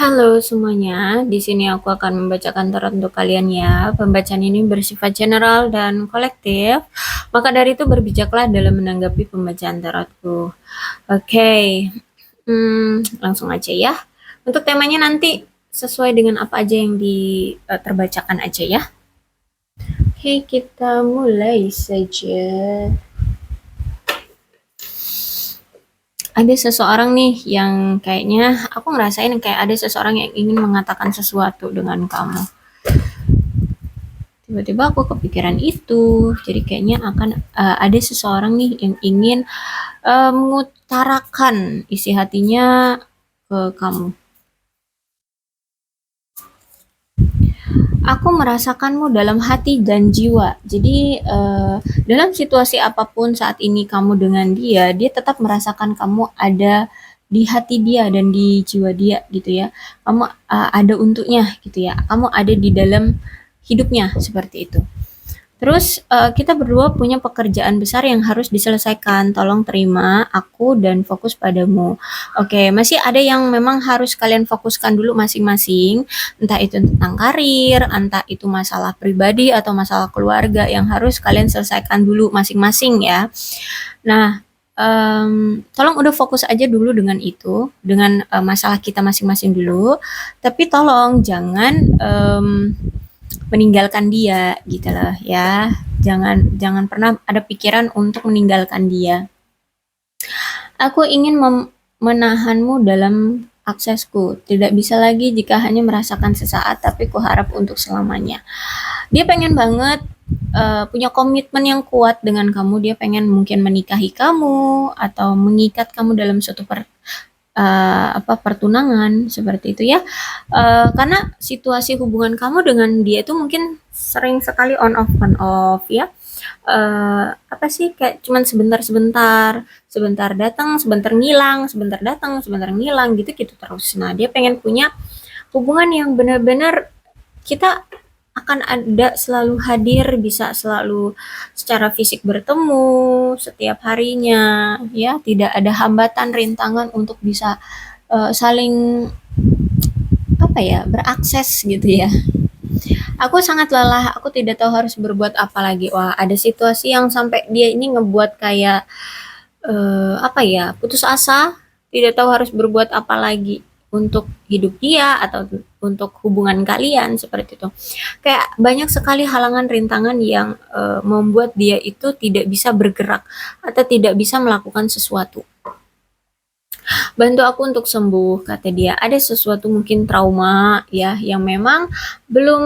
Halo semuanya, di sini aku akan membacakan tarot untuk kalian ya. Pembacaan ini bersifat general dan kolektif, maka dari itu berbijaklah dalam menanggapi pembacaan tarotku. Oke, langsung aja ya. Untuk temanya nanti sesuai dengan apa aja yang terbacakan aja ya. Oke, kita mulai saja. Ada seseorang nih yang kayaknya aku ngerasain kayak ada seseorang yang ingin mengatakan sesuatu dengan kamu. Tiba-tiba aku kepikiran itu, jadi kayaknya akan ada seseorang nih yang ingin mengutarakan isi hatinya ke kamu. Aku merasakanmu dalam hati dan jiwa. Jadi dalam situasi apapun saat ini kamu dengan dia, dia tetap merasakan kamu ada di hati dia dan di jiwa dia gitu ya. Kamu ada untuknya gitu ya. Kamu ada di dalam hidupnya seperti itu. Terus kita berdua punya pekerjaan besar yang harus diselesaikan. Tolong terima aku dan fokus padamu. Oke, masih ada yang memang harus kalian fokuskan dulu masing-masing. Entah itu tentang karir, entah itu masalah pribadi atau masalah keluarga yang harus kalian selesaikan dulu masing-masing ya. Nah, tolong udah fokus aja dulu dengan itu, dengan masalah kita masing-masing dulu. Tapi tolong jangan meninggalkan dia gitu loh ya. Jangan jangan pernah ada pikiran untuk meninggalkan dia. Aku ingin menahanmu dalam aksesku. Tidak bisa lagi jika hanya merasakan sesaat, tapi kuharap untuk selamanya. Dia pengen banget punya komitmen yang kuat dengan kamu. Dia pengen mungkin menikahi kamu atau mengikat kamu dalam suatu pertunangan seperti itu ya. Karena situasi hubungan kamu dengan dia itu mungkin sering sekali on off ya. Apa sih kayak cuman sebentar-sebentar, sebentar datang, sebentar ngilang, sebentar datang, sebentar ngilang gitu-gitu terus. Nah, dia pengen punya hubungan yang benar-benar kita akan ada selalu hadir, bisa selalu secara fisik bertemu setiap harinya, ya, tidak ada hambatan, rintangan untuk bisa saling apa ya, berakses gitu ya. Aku sangat lelah, aku tidak tahu harus berbuat apa lagi. Wah, ada situasi yang sampai dia ini ngebuat kayak apa ya, putus asa, tidak tahu harus berbuat apa lagi untuk hidup dia atau untuk hubungan kalian seperti itu. Kayak banyak sekali halangan rintangan yang membuat dia itu tidak bisa bergerak atau tidak bisa melakukan sesuatu. Bantu aku untuk sembuh, kata dia. Ada sesuatu mungkin trauma ya yang memang belum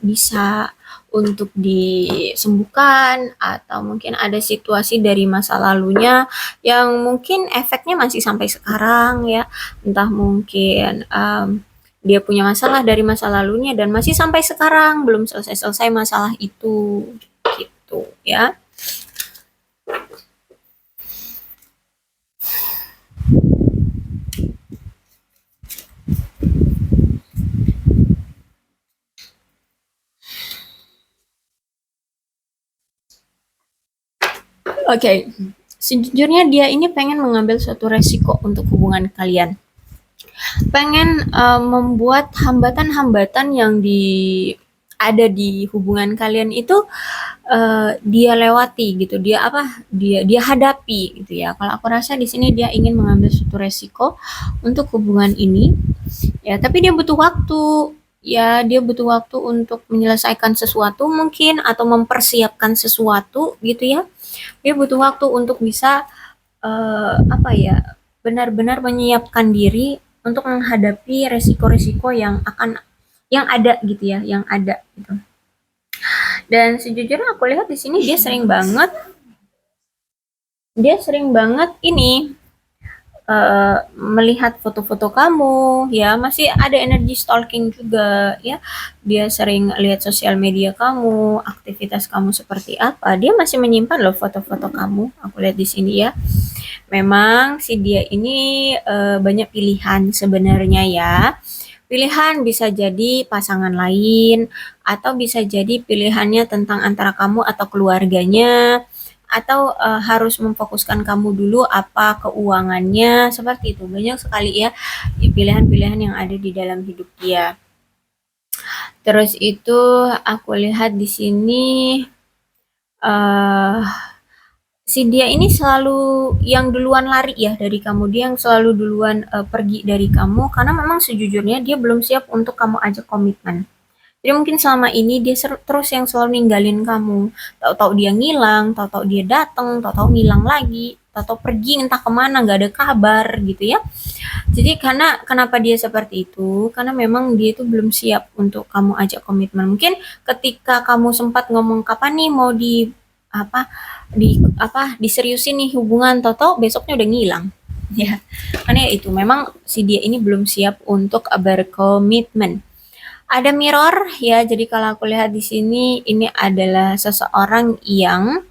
bisa untuk disembuhkan atau mungkin ada situasi dari masa lalunya yang mungkin efeknya masih sampai sekarang ya. Entah mungkin dia punya masalah dari masa lalunya dan masih sampai sekarang belum selesai-selesai masalah itu gitu ya. Oke, sejujurnya dia ini pengen mengambil suatu resiko untuk hubungan kalian. Pengen membuat hambatan-hambatan yang ada di hubungan kalian itu dia lewati gitu. Dia apa? Dia hadapi gitu ya. Kalau aku rasa di sini dia ingin mengambil suatu resiko untuk hubungan ini. Ya, tapi dia butuh waktu. Ya, dia butuh waktu untuk menyelesaikan sesuatu mungkin atau mempersiapkan sesuatu gitu ya. Dia butuh waktu untuk bisa apa ya, benar-benar menyiapkan diri untuk menghadapi resiko-resiko yang ada gitu ya, yang ada gitu. Dan sejujurnya aku lihat di sini dia sering banget ini melihat foto-foto kamu ya, masih ada energi stalking juga ya. Dia sering lihat sosial media kamu, aktivitas kamu seperti apa. Dia masih menyimpan loh foto-foto kamu. Aku lihat di sini ya. Memang si dia ini banyak pilihan sebenarnya ya. Pilihan bisa jadi pasangan lain atau bisa jadi pilihannya tentang antara kamu atau keluarganya atau harus memfokuskan kamu dulu apa keuangannya, seperti itu. Banyak sekali ya pilihan-pilihan yang ada di dalam hidup dia. Terus itu aku lihat di sini uh, si dia ini selalu yang duluan lari ya dari kamu, dia yang selalu duluan pergi dari kamu, karena memang sejujurnya dia belum siap untuk kamu ajak komitmen. Jadi mungkin selama ini dia terus yang selalu ninggalin kamu. Tahu-tahu dia ngilang, tahu-tahu dia datang, tahu-tahu ngilang lagi, tahu-tahu pergi entah kemana, nggak ada kabar gitu ya. Jadi karena kenapa dia seperti itu? Karena memang dia itu belum siap untuk kamu ajak komitmen. Mungkin ketika kamu sempat ngomong kapan nih mau apa diseriusin nih hubungan, tahu-tahu besoknya udah ngilang. Ya, karena ya itu memang si dia ini belum siap untuk berkomitmen. Ada mirror ya, jadi kalau aku lihat di sini ini adalah seseorang yang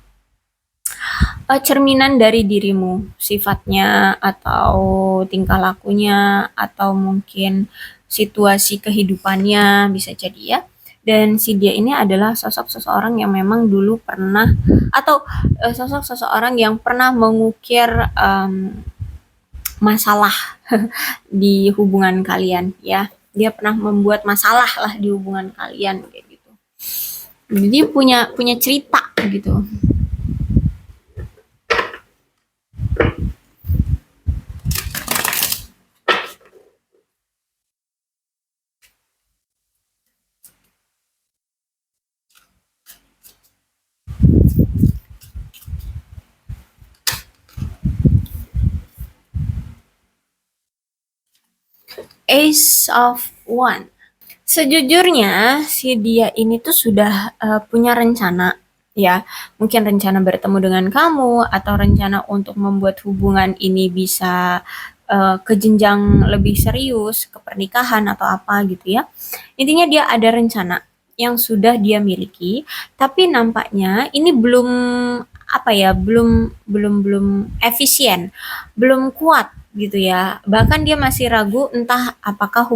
cerminan dari dirimu, sifatnya atau tingkah lakunya atau mungkin situasi kehidupannya bisa jadi ya. Dan si dia ini adalah sosok seseorang yang memang dulu pernah atau sosok seseorang yang pernah mengukir masalah di hubungan kalian ya. Dia pernah membuat masalah lah di hubungan kalian kayak gitu. Jadi punya punya cerita gitu. Ace of One. Sejujurnya si dia ini tuh sudah punya rencana ya, mungkin rencana bertemu dengan kamu atau rencana untuk membuat hubungan ini bisa ke jenjang lebih serius, ke pernikahan atau apa gitu ya. Intinya dia ada rencana yang sudah dia miliki, tapi nampaknya ini belum apa ya, belum belum belum efisien, belum kuat gitu ya. Bahkan dia masih ragu entah apakah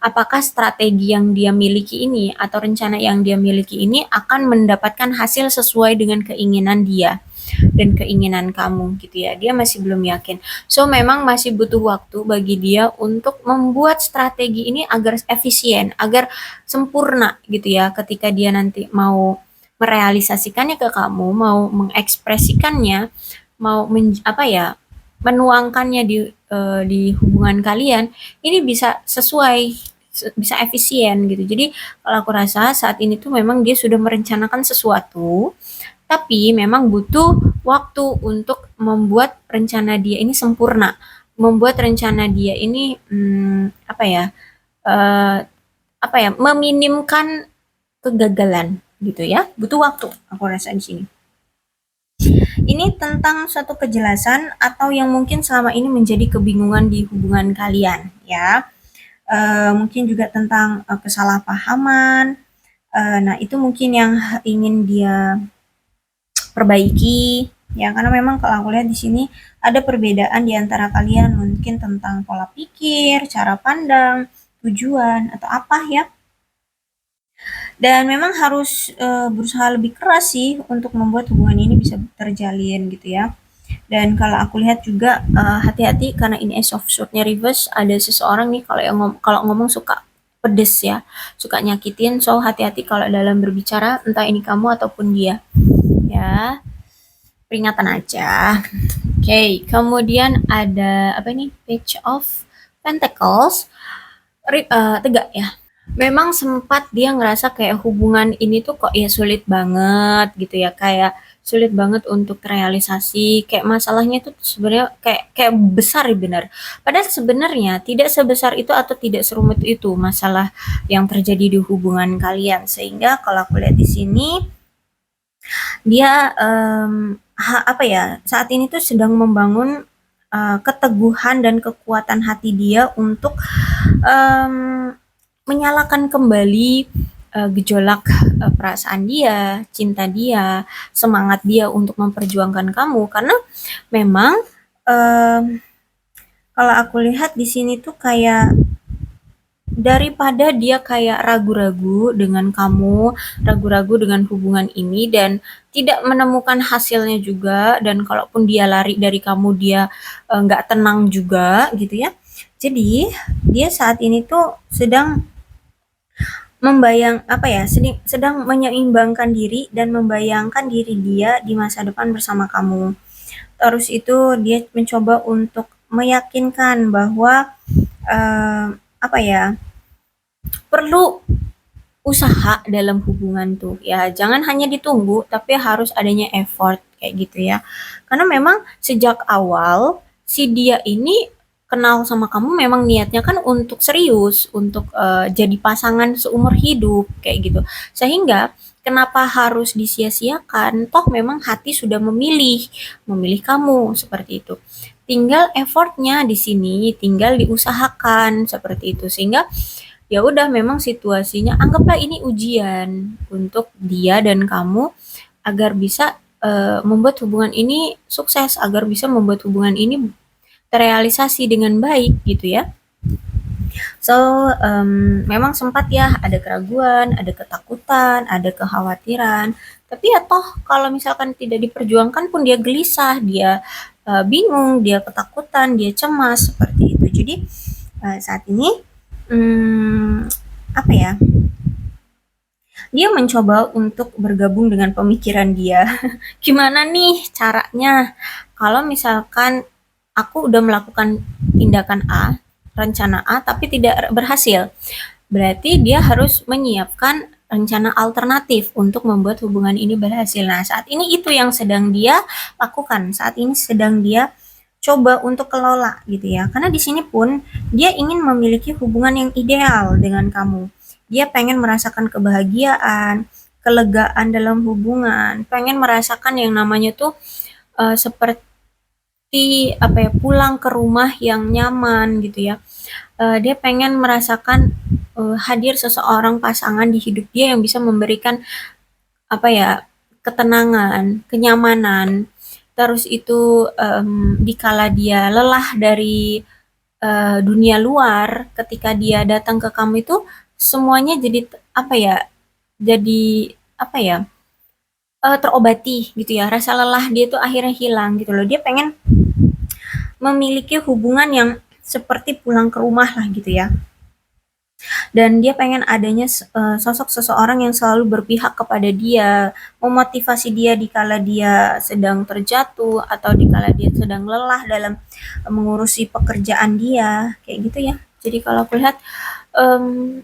apakah strategi yang dia miliki ini atau rencana yang dia miliki ini akan mendapatkan hasil sesuai dengan keinginan dia dan keinginan kamu gitu ya. Dia masih belum yakin. So memang masih butuh waktu bagi dia untuk membuat strategi ini agar efisien, agar sempurna gitu ya. Ketika dia nanti mau merealisasikannya ke kamu, mau mengekspresikannya, mau apa ya, menuangkannya di hubungan kalian, ini bisa sesuai, bisa efisien gitu. Jadi kalau aku rasa saat ini tuh memang dia sudah merencanakan sesuatu, tapi memang butuh waktu untuk membuat rencana dia ini sempurna, membuat rencana dia ini eh, meminimkan kegagalan gitu ya. Butuh waktu, aku rasa di sini. Ini tentang suatu kejelasan atau yang mungkin selama ini menjadi kebingungan di hubungan kalian ya. Mungkin juga tentang kesalahpahaman. Nah, itu mungkin yang ingin dia perbaiki ya, karena memang kalau aku lihat di sini ada perbedaan di antara kalian mungkin tentang pola pikir, cara pandang, tujuan atau apa ya. Dan memang harus berusaha lebih keras sih untuk membuat hubungan ini bisa terjalin gitu ya. Dan kalau aku lihat juga hati-hati karena ini Ace of Sword-nya reverse, ada seseorang nih kalau yang kalau ngomong suka pedes ya, suka nyakitin, so hati-hati kalau dalam berbicara, entah ini kamu ataupun dia ya, peringatan aja. Oke, kemudian ada apa ini, Page of Pentacles, tegak ya. Memang sempat dia ngerasa kayak hubungan ini tuh kok ya sulit banget gitu ya, kayak sulit banget untuk realisasi, kayak masalahnya itu sebenarnya kayak kayak besar ya benar. Padahal sebenarnya tidak sebesar itu atau tidak serumit itu masalah yang terjadi di hubungan kalian. Sehingga kalau aku lihat di sini dia apa ya, saat ini tuh sedang membangun keteguhan dan kekuatan hati dia untuk um, menyalakan kembali gejolak perasaan dia, cinta dia, semangat dia untuk memperjuangkan kamu, karena memang um, kalau aku lihat di sini tuh kayak daripada dia kayak ragu-ragu dengan kamu, ragu-ragu dengan hubungan ini dan tidak menemukan hasilnya juga, dan kalaupun dia lari dari kamu dia nggak tenang juga gitu ya. Jadi dia saat ini tuh sedang sedang menyeimbangkan diri dan membayangkan diri dia di masa depan bersama kamu. Terus itu dia mencoba untuk meyakinkan bahwa eh, apa ya perlu usaha dalam hubungan tuh ya, jangan hanya ditunggu tapi harus adanya effort kayak gitu ya, karena memang sejak awal si dia ini kenal sama kamu memang niatnya kan untuk serius, untuk jadi pasangan seumur hidup kayak gitu, sehingga kenapa harus disia-siakan, toh memang hati sudah memilih memilih kamu seperti itu, tinggal effortnya di sini tinggal diusahakan seperti itu, sehingga ya udah memang situasinya anggaplah ini ujian untuk dia dan kamu agar bisa membuat hubungan ini sukses, agar bisa membuat hubungan ini terrealisasi dengan baik gitu ya. So memang sempat ya ada keraguan, ada ketakutan, ada kekhawatiran, tapi ya toh kalau misalkan tidak diperjuangkan pun dia gelisah, dia bingung, dia ketakutan, dia cemas seperti itu. Jadi saat ini hmm, apa ya, dia mencoba untuk bergabung dengan pemikiran dia. Gimana nih caranya? Kalau misalkan aku udah melakukan tindakan A, rencana A, tapi tidak berhasil, berarti dia harus menyiapkan rencana alternatif untuk membuat hubungan ini berhasil. Nah, saat ini itu yang sedang dia lakukan. Saat ini sedang dia coba untuk kelola gitu ya. Karena di sini pun dia ingin memiliki hubungan yang ideal dengan kamu. Dia pengen merasakan kebahagiaan, kelegaan dalam hubungan, pengen merasakan yang namanya tuh seperti apa ya, pulang ke rumah yang nyaman gitu ya. Dia pengen merasakan hadir seseorang pasangan di hidup dia yang bisa memberikan apa ya, ketenangan, kenyamanan. Terus itu dikala dia lelah dari dunia luar, ketika dia datang ke kamu itu semuanya jadi apa ya? Jadi apa ya? Terobati gitu ya. Rasa lelah dia tuh akhirnya hilang gitu loh. Dia pengen memiliki hubungan yang seperti pulang ke rumah lah gitu ya. Dan dia pengen adanya sosok seseorang yang selalu berpihak kepada dia, memotivasi dia dikala dia sedang terjatuh atau dikala dia sedang lelah dalam mengurusi pekerjaan dia, kayak gitu ya. Jadi kalau aku lihat em,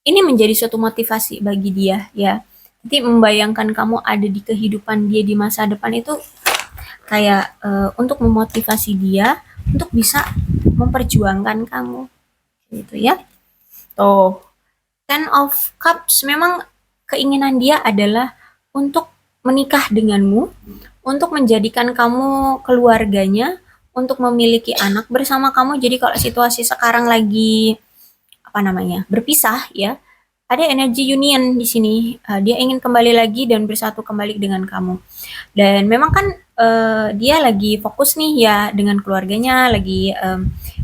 ini menjadi suatu motivasi bagi dia ya. Jadi membayangkan kamu ada di kehidupan dia di masa depan itu kayak untuk memotivasi dia untuk bisa memperjuangkan kamu gitu ya. Tuh, Ten of Cups memang keinginan dia adalah untuk menikah denganmu, untuk menjadikan kamu keluarganya, untuk memiliki anak bersama kamu. Jadi kalau situasi sekarang lagi apa namanya berpisah ya, ada energi union di sini. Dia ingin kembali lagi dan bersatu kembali dengan kamu. Dan memang kan dia lagi fokus nih ya dengan keluarganya, lagi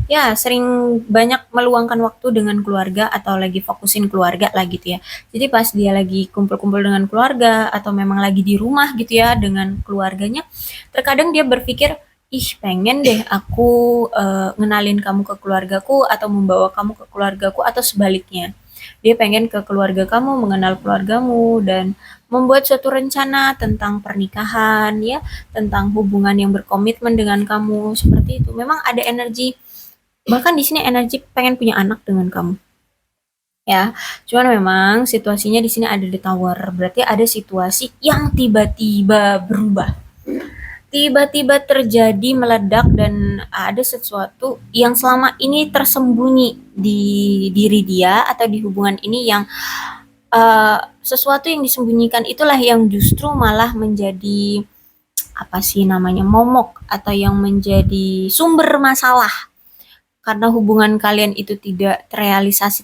ya sering banyak meluangkan waktu dengan keluarga atau lagi fokusin keluarga lah gitu ya. Jadi pas dia lagi kumpul-kumpul dengan keluarga atau memang lagi di rumah gitu ya dengan keluarganya, terkadang dia berpikir, ih pengen deh aku ngenalin kamu ke keluargaku atau membawa kamu ke keluargaku atau sebaliknya. Dia pengen ke keluarga kamu, mengenal keluargamu dan membuat suatu rencana tentang pernikahan ya, tentang hubungan yang berkomitmen dengan kamu seperti itu. Memang ada energi, bahkan di sini energi pengen punya anak dengan kamu. Ya, cuman memang situasinya di sini ada di tower. Berarti ada situasi yang tiba-tiba berubah, tiba-tiba terjadi meledak dan ada sesuatu yang selama ini tersembunyi di diri dia atau di hubungan ini yang sesuatu yang disembunyikan itulah yang justru malah menjadi apa sih namanya momok atau yang menjadi sumber masalah karena hubungan kalian itu tidak terrealisasi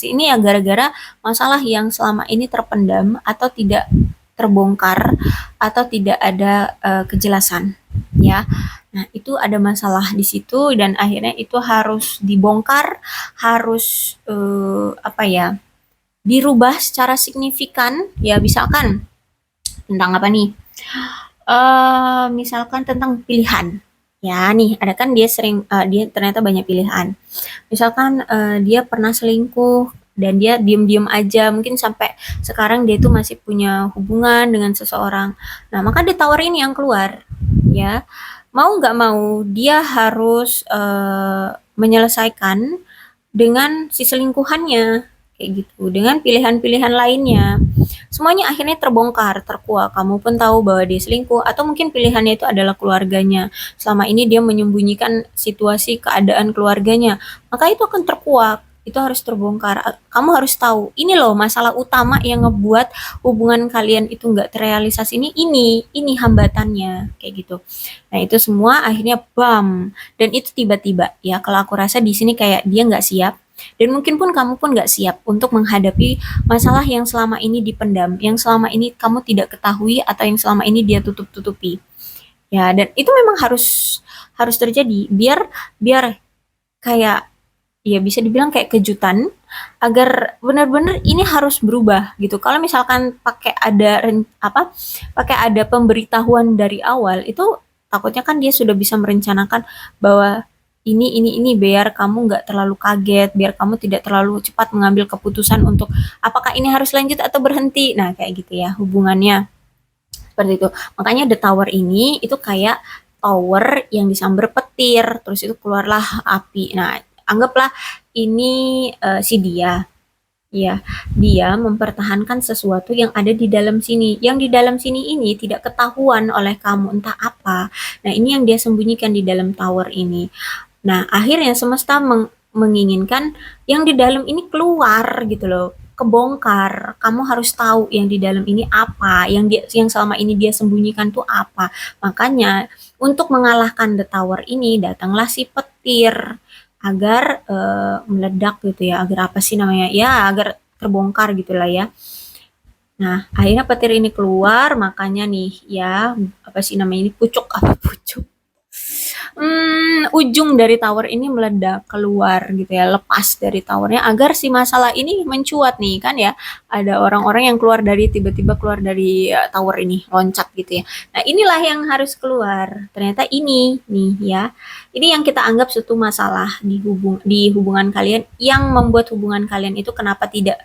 ini ya gara-gara masalah yang selama ini terpendam atau tidak terbongkar atau tidak ada kejelasan ya. Nah, itu ada masalah di situ dan akhirnya itu harus dibongkar, harus apa ya? Dirubah secara signifikan. Ya, misalkan tentang apa nih? Misalkan tentang pilihan. Ya, nih ada kan dia sering dia ternyata banyak pilihan. Misalkan dia pernah selingkuh dan dia diem-diem aja, mungkin sampai sekarang dia itu masih punya hubungan dengan seseorang. Nah, maka ditawarin yang keluar, ya. Mau nggak mau, dia harus menyelesaikan dengan si selingkuhannya, kayak gitu, dengan pilihan-pilihan lainnya. Semuanya akhirnya terbongkar, terkuak. Kamu pun tahu bahwa dia selingkuh, atau mungkin pilihannya itu adalah keluarganya. Selama ini dia menyembunyikan situasi keadaan keluarganya, maka itu akan terkuak. Itu harus terbongkar. Kamu harus tahu, ini loh masalah utama yang ngebuat hubungan kalian itu nggak terrealisasi ini hambatannya, kayak gitu. Nah, itu semua akhirnya bam, dan itu tiba-tiba ya. Kalau aku rasa di sini kayak dia nggak siap, dan mungkin pun kamu pun nggak siap untuk menghadapi masalah yang selama ini dipendam, yang selama ini kamu tidak ketahui atau yang selama ini dia tutup-tutupi. Ya, dan itu memang harus harus terjadi biar biar kayak ya bisa dibilang kayak kejutan agar benar-benar ini harus berubah gitu. Kalau misalkan pakai ada apa? Pakai ada pemberitahuan dari awal itu takutnya kan dia sudah bisa merencanakan bahwa ini biar kamu nggak terlalu kaget, biar kamu tidak terlalu cepat mengambil keputusan untuk apakah ini harus lanjut atau berhenti. Nah, kayak gitu ya hubungannya. Seperti itu. Makanya The Tower ini itu kayak tower yang disambar petir, terus itu keluarlah api. Nah, anggaplah ini si dia. Ya, dia mempertahankan sesuatu yang ada di dalam sini. Yang di dalam sini ini tidak ketahuan oleh kamu entah apa. Nah, ini yang dia sembunyikan di dalam tower ini. Nah, akhirnya semesta menginginkan yang di dalam ini keluar gitu loh, kebongkar. Kamu harus tahu yang di dalam ini apa, yang selama ini dia sembunyikan tuh apa. Makanya untuk mengalahkan The Tower ini datanglah si petir agar meledak gitu ya, agar apa sih namanya? Ya, agar terbongkar gitulah ya. Nah, akhirnya petir ini keluar, makanya nih ya, apa sih namanya ini pucuk apa pucuk? Ujung dari tower ini meledak keluar gitu ya, lepas dari towernya agar si masalah ini mencuat nih kan ya. Ada orang-orang yang tiba-tiba keluar dari tower ini, loncat gitu ya. Nah, inilah yang harus keluar. Ternyata ini nih ya. Ini yang kita anggap suatu masalah di hubungan kalian yang membuat hubungan kalian itu kenapa tidak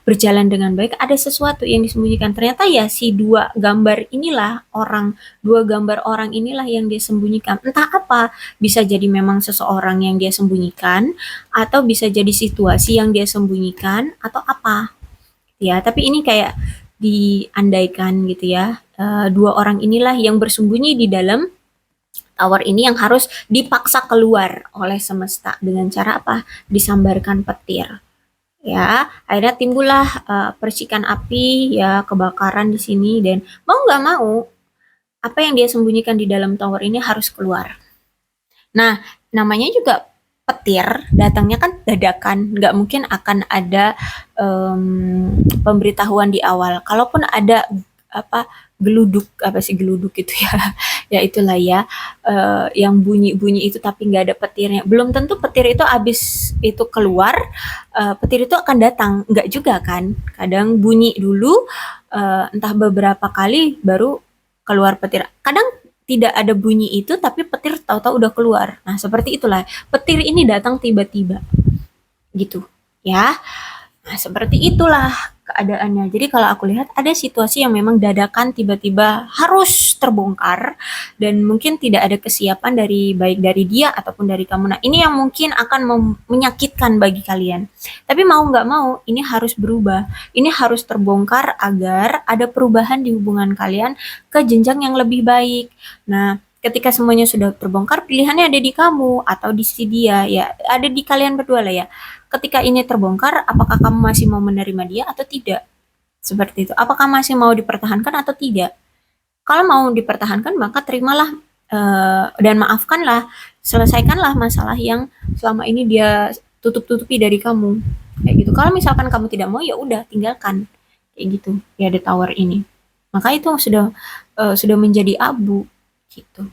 berjalan dengan baik. Ada sesuatu yang disembunyikan. Ternyata ya si dua gambar orang inilah yang dia sembunyikan. Entah apa, bisa jadi memang seseorang yang dia sembunyikan, atau bisa jadi situasi yang dia sembunyikan, atau apa. Ya, tapi ini kayak diandaikan gitu ya. Dua orang inilah yang bersembunyi di dalam tower ini yang harus dipaksa keluar oleh semesta dengan cara apa? Disambarkan petir. Ya, akhirnya timbullah percikan api, ya kebakaran di sini dan mau nggak mau apa yang dia sembunyikan di dalam tower ini harus keluar. Nah, namanya juga petir, datangnya kan dadakan, nggak mungkin akan ada pemberitahuan di awal. Kalaupun ada apa geluduk apa sih geluduk itu ya ya itulah ya yang bunyi-bunyi itu tapi nggak ada petirnya, belum tentu petir itu habis itu keluar petir itu akan datang, nggak juga kan, kadang bunyi dulu entah beberapa kali baru keluar petir, kadang tidak ada bunyi itu tapi petir tahu-tahu udah keluar. Nah, seperti itulah petir ini datang tiba-tiba gitu ya. Nah, seperti itulah keadaannya. Jadi kalau aku lihat ada situasi yang memang dadakan tiba-tiba harus terbongkar dan mungkin tidak ada kesiapan dari baik dari dia ataupun dari kamu. Nah, ini yang mungkin akan menyakitkan bagi kalian. Tapi mau nggak mau, ini harus berubah. Ini harus terbongkar agar ada perubahan di hubungan kalian ke jenjang yang lebih baik. Nah, ketika semuanya sudah terbongkar, pilihannya ada di kamu atau di si dia ya, ada di kalian berdua lah ya. Ketika ini terbongkar, apakah kamu masih mau menerima dia atau tidak? Seperti itu. Apakah masih mau dipertahankan atau tidak? Kalau mau dipertahankan, maka terimalah dan maafkanlah, selesaikanlah masalah yang selama ini dia tutup-tutupi dari kamu. Kayak gitu. Kalau misalkan kamu tidak mau, ya udah tinggalkan. Kayak gitu. Ya The Tower ini. Maka itu sudah menjadi abu gitu.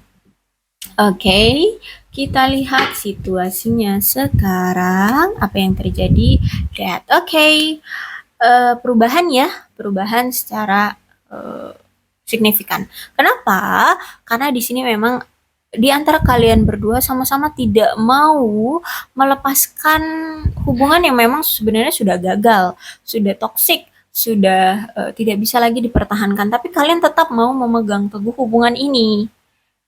Oke, kita lihat situasinya sekarang. Apa yang terjadi? Lihat, oke. Perubahan ya, perubahan secara signifikan. Kenapa? Karena di sini memang di antara kalian berdua sama-sama tidak mau melepaskan hubungan yang memang sebenarnya sudah gagal, sudah toksik, sudah tidak bisa lagi dipertahankan, tapi kalian tetap mau memegang teguh hubungan ini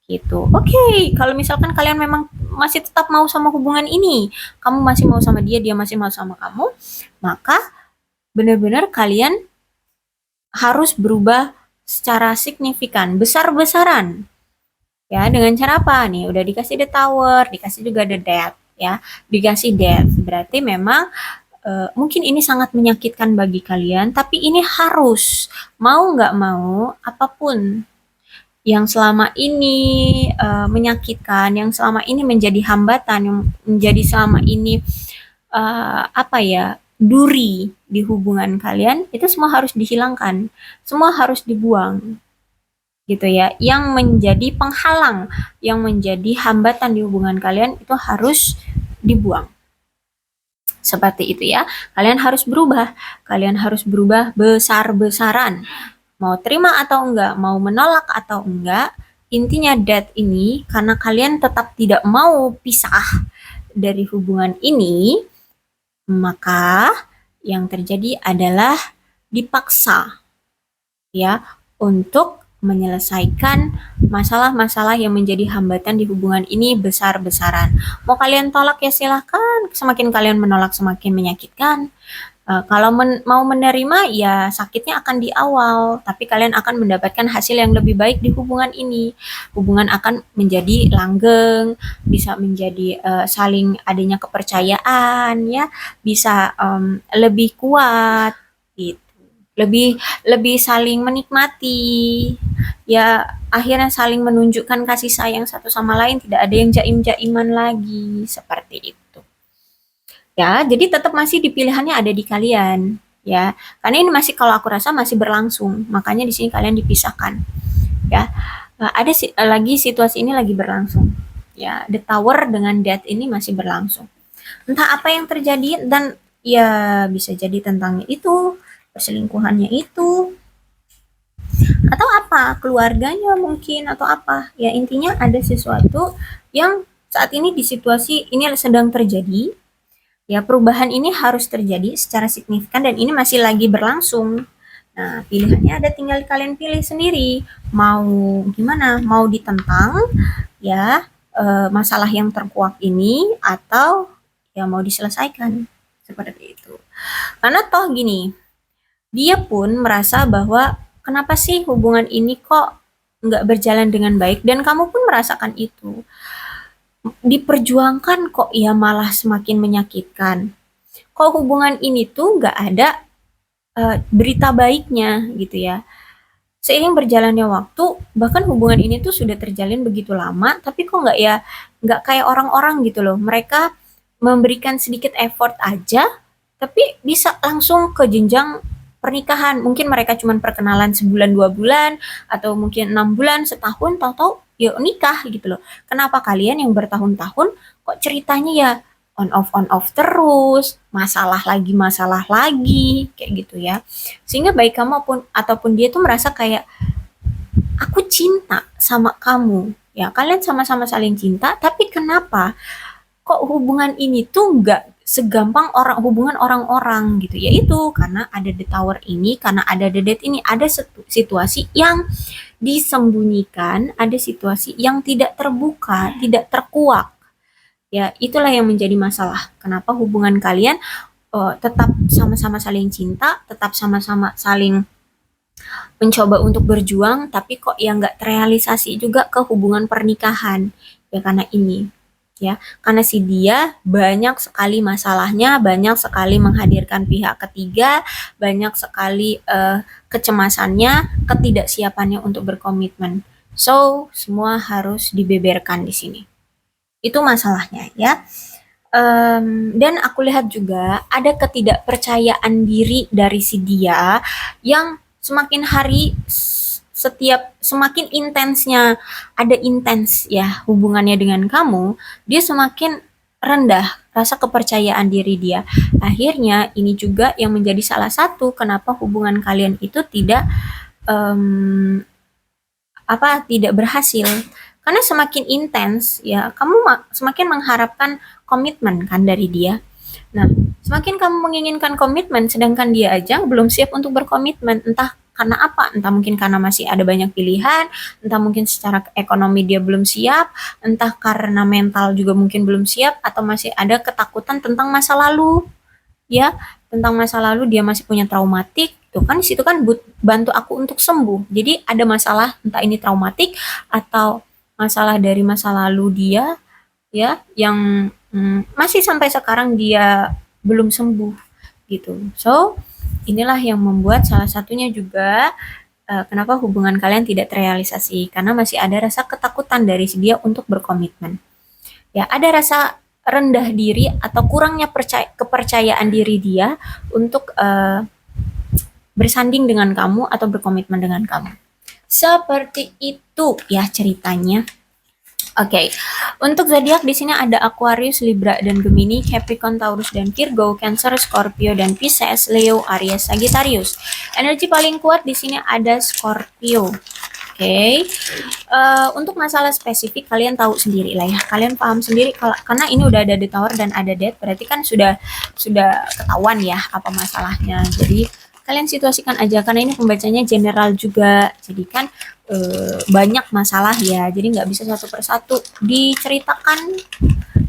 gitu. Oke, kalau misalkan kalian memang masih tetap mau sama hubungan ini, kamu masih mau sama dia, dia masih mau sama kamu, maka benar-benar kalian harus berubah secara signifikan, besar-besaran. Ya, dengan cara apa nih? Udah dikasih the tower, dikasih juga the death, ya. Dikasih death. Berarti memang mungkin ini sangat menyakitkan bagi kalian, tapi ini harus mau nggak mau, apapun yang selama ini menyakitkan, yang selama ini menjadi hambatan, yang menjadi selama ini apa ya, duri di hubungan kalian, itu semua harus dihilangkan, semua harus dibuang gitu ya. Yang menjadi penghalang, yang menjadi hambatan di hubungan kalian itu harus dibuang. Seperti itu ya. Kalian harus berubah. Kalian harus berubah besar-besaran. Mau terima atau enggak, mau menolak atau enggak, intinya that ini karena kalian tetap tidak mau pisah dari hubungan ini, maka yang terjadi adalah dipaksa ya untuk menyelesaikan masalah-masalah yang menjadi hambatan di hubungan ini besar-besaran. Mau kalian tolak ya silahkan, semakin kalian menolak semakin menyakitkan. Kalau mau menerima ya sakitnya akan di awal, tapi kalian akan mendapatkan hasil yang lebih baik di hubungan ini. Hubungan akan menjadi langgeng, bisa menjadi saling adanya kepercayaan ya, bisa lebih kuat gitu. Lebih lebih saling menikmati. Ya akhirnya saling menunjukkan kasih sayang satu sama lain, tidak ada yang jaim-jaiman lagi, seperti itu. Ya, jadi tetap masih di pilihannya ada di kalian, ya. Karena ini masih kalau aku rasa masih berlangsung, makanya di sini kalian dipisahkan, ya. Ada lagi situasi ini lagi berlangsung, ya. The Tower dengan Death ini masih berlangsung. Entah apa yang terjadi dan ya bisa jadi tentang itu, perselingkuhannya itu, atau apa, keluarganya mungkin atau apa. Ya intinya ada sesuatu yang saat ini di situasi ini sedang terjadi. Ya, perubahan ini harus terjadi secara signifikan dan ini masih lagi berlangsung. Nah, pilihannya ada tinggal kalian pilih sendiri. Mau gimana? Mau ditentang ya masalah yang terkuak ini atau ya mau diselesaikan. Seperti itu. Karena toh gini, dia pun merasa bahwa kenapa sih hubungan ini kok nggak berjalan dengan baik dan kamu pun merasakan itu. Diperjuangkan kok ya malah semakin menyakitkan. Kok hubungan ini tuh nggak ada berita baiknya gitu ya. Seiring berjalannya waktu, bahkan hubungan ini tuh sudah terjalin begitu lama, tapi kok nggak ya, nggak kayak orang-orang gitu loh. Mereka memberikan sedikit effort aja, tapi bisa langsung ke jenjang pernikahan. Mungkin mereka cuma perkenalan sebulan 2 bulan, atau mungkin 6 bulan, setahun, tahu-tahu ya nikah gitu loh. Kenapa kalian yang bertahun-tahun kok ceritanya ya on off terus, masalah lagi, kayak gitu ya. Sehingga baik kamu pun ataupun dia tuh merasa kayak aku cinta sama kamu. Ya, kalian sama-sama saling cinta, tapi kenapa kok hubungan ini tuh nggak segampang hubungan orang-orang gitu. Yaitu karena ada the tower ini, karena ada the death ini, ada situasi yang disembunyikan, ada situasi yang tidak terbuka, tidak terkuak. Ya, itulah yang menjadi masalah. Kenapa hubungan kalian tetap sama-sama saling cinta, tetap sama-sama saling mencoba untuk berjuang, tapi kok yang nggak terrealisasi juga ke hubungan pernikahan. Ya karena ini, ya karena si dia banyak sekali masalahnya, banyak sekali menghadirkan pihak ketiga, banyak sekali kecemasannya, ketidaksiapannya untuk berkomitmen. So semua harus dibeberkan di sini. Itu masalahnya ya. Dan aku lihat juga ada ketidakpercayaan diri dari si dia yang semakin hari setiap semakin intensnya ada intens ya hubungannya dengan kamu, dia semakin rendah rasa kepercayaan diri dia. Akhirnya ini juga yang menjadi salah satu kenapa hubungan kalian itu em, tidak berhasil. Karena semakin intens ya kamu semakin mengharapkan komitmen kan dari dia. Nah, semakin kamu menginginkan komitmen, sedangkan dia aja belum siap untuk berkomitmen, entah karena apa, entah mungkin karena masih ada banyak pilihan, entah mungkin secara ekonomi dia belum siap, entah karena mental juga mungkin belum siap, atau masih ada ketakutan tentang masa lalu, ya, tentang masa lalu dia masih punya traumatik, tuh kan di situ kan bantu aku untuk sembuh. Jadi ada masalah, entah ini traumatik atau masalah dari masa lalu dia, ya, yang masih sampai sekarang dia belum sembuh gitu. So, inilah yang membuat salah satunya juga kenapa hubungan kalian tidak terrealisasi karena masih ada rasa ketakutan dari si dia untuk berkomitmen. Ya, ada rasa rendah diri atau kurangnya kepercayaan diri dia untuk bersanding dengan kamu atau berkomitmen dengan kamu. Seperti itu ya ceritanya. Oke, untuk zodiak di sini ada Aquarius, Libra, dan Gemini, Capricorn, Taurus, dan Virgo, Cancer, Scorpio, dan Pisces, Leo, Aries, Sagittarius. Energi paling kuat di sini ada Scorpio. Oke, untuk masalah spesifik kalian tahu sendiri lah ya, kalian paham sendiri karena ini udah ada the Tower dan ada Death, berarti kan sudah ketahuan ya apa masalahnya. Jadi kalian situasikan aja karena ini pembacanya general juga, jadi kan banyak masalah ya, jadi nggak bisa satu persatu diceritakan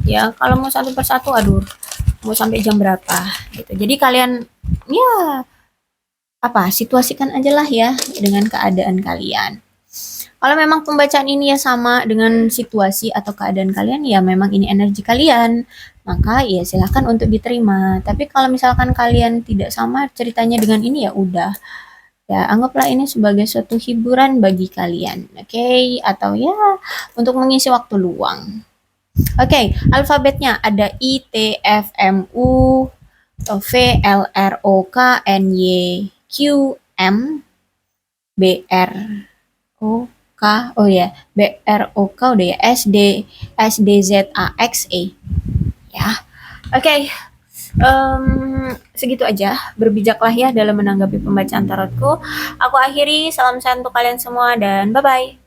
ya. Kalau mau satu persatu, aduh, mau sampai jam berapa gitu. Jadi kalian ya situasikan aja lah ya dengan keadaan kalian. Kalau memang pembacaan ini ya sama dengan situasi atau keadaan kalian, ya memang ini energi kalian, maka ya silahkan untuk diterima. Tapi kalau misalkan kalian tidak sama ceritanya dengan ini, ya udah. Ya, anggaplah ini sebagai suatu hiburan bagi kalian, oke? Atau ya, untuk mengisi waktu luang. Oke, alfabetnya ada I, T, F, M, U, V, L, R, O, K, N, Y, Q, M, B, R, O, K, oh ya, B, R, O, K udah ya, S, D, Z, A, X, E. Ya, oke. Segitu aja, berbijaklah ya dalam menanggapi pembacaan tarotku. Aku akhiri, salam sehat untuk kalian semua dan bye-bye.